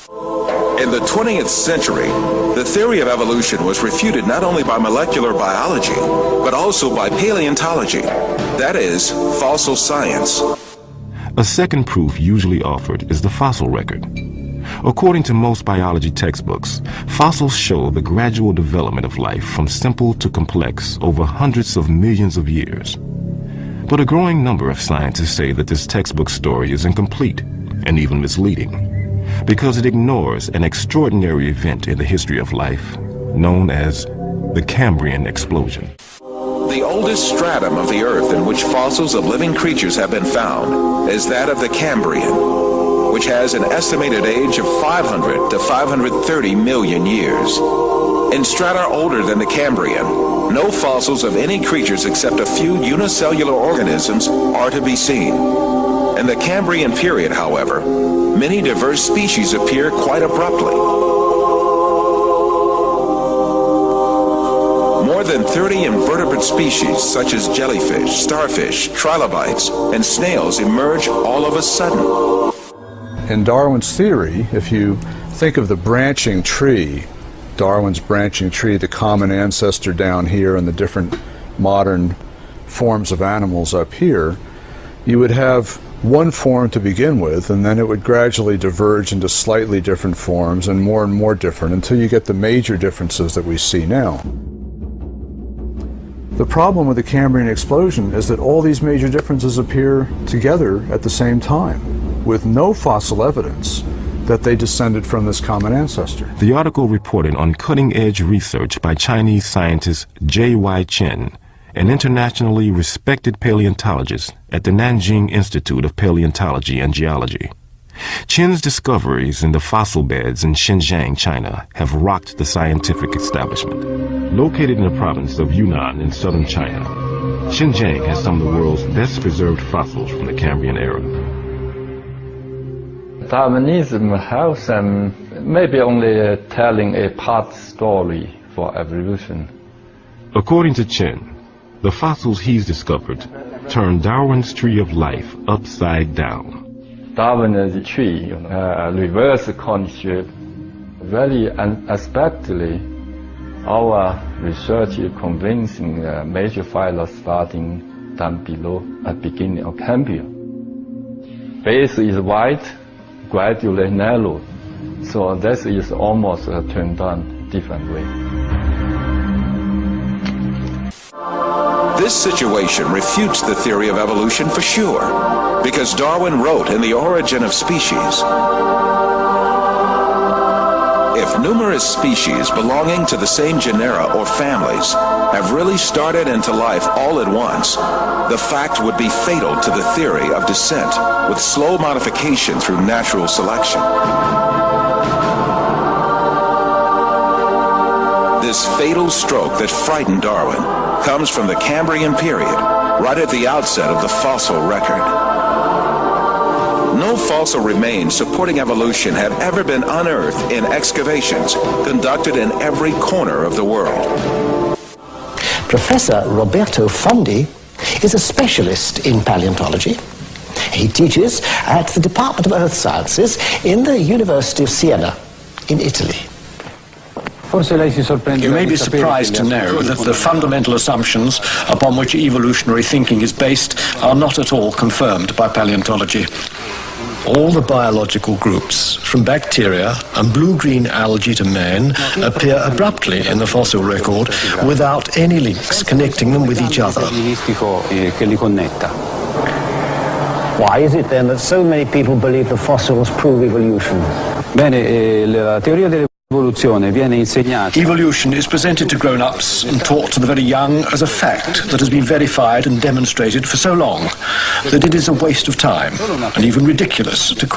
In the 20th century, the theory of evolution was refuted not only by molecular biology, but also by paleontology, that is, fossil science. A second proof usually offered is the fossil record. According to most biology textbooks, fossils show the gradual development of life from simple to complex over hundreds of millions of years. But a growing number of scientists say that this textbook story is incomplete and even misleading, because it ignores an extraordinary event in the history of life known as the Cambrian explosion. The oldest stratum of the Earth in which fossils of living creatures have been found is that of the Cambrian, which has an estimated age of 500 to 530 million years. In strata older than the Cambrian, no fossils of any creatures except a few unicellular organisms are to be seen. In the Cambrian period, however, many diverse species appear quite abruptly. More than 30 invertebrate species such as jellyfish, starfish, trilobites, and snails emerge all of a sudden. In Darwin's theory, if you think of the branching tree, Darwin's branching tree, the common ancestor down here and the different modern forms of animals up here, you would have one form to begin with, and then it would gradually diverge into slightly different forms and more different until you get the major differences that we see now. The problem with the Cambrian explosion is that all these major differences appear together at the same time, with no fossil evidence that they descended from this common ancestor. The article reported on cutting-edge research by Chinese scientist J.Y. Chen, an internationally respected paleontologist at the Nanjing Institute of Paleontology and Geology. Chen's discoveries in the fossil beds in Xinjiang, China, have rocked the scientific establishment. Located in the province of Yunnan in southern China, Xinjiang has some of the world's best preserved fossils from the Cambrian era. Darwinism helps them maybe only telling a part story for evolution. According to Chen, the fossils he's discovered turn Darwin's tree of life upside down. Darwin's tree, reverse condition, very unexpectedly, our research is convincing major phyla starting down below at beginning of Cambrian. Base is wide, gradually narrow, so this is almost turned on different way. This situation refutes the theory of evolution for sure, because Darwin wrote in The Origin of Species, if numerous species belonging to the same genera or families have really started into life all at once, the fact would be fatal to the theory of descent with slow modification through natural selection. This fatal stroke that frightened Darwin comes from the Cambrian period, right at the outset of the fossil record. No fossil remains supporting evolution have ever been unearthed in excavations conducted in every corner of the world. Professor Roberto Fondi is a specialist in paleontology. He teaches at the Department of Earth Sciences in the University of Siena in Italy. You may be surprised to know that the fundamental assumptions upon which evolutionary thinking is based are not at all confirmed by paleontology. All the biological groups, from bacteria and blue-green algae to man, appear abruptly in the fossil record without any links connecting them with each other. Why is it then that so many people believe the fossils prove evolution? Evolution is presented to grown-ups and taught to the very young as a fact that has been verified and demonstrated for so long that it is a waste of time and even ridiculous to question.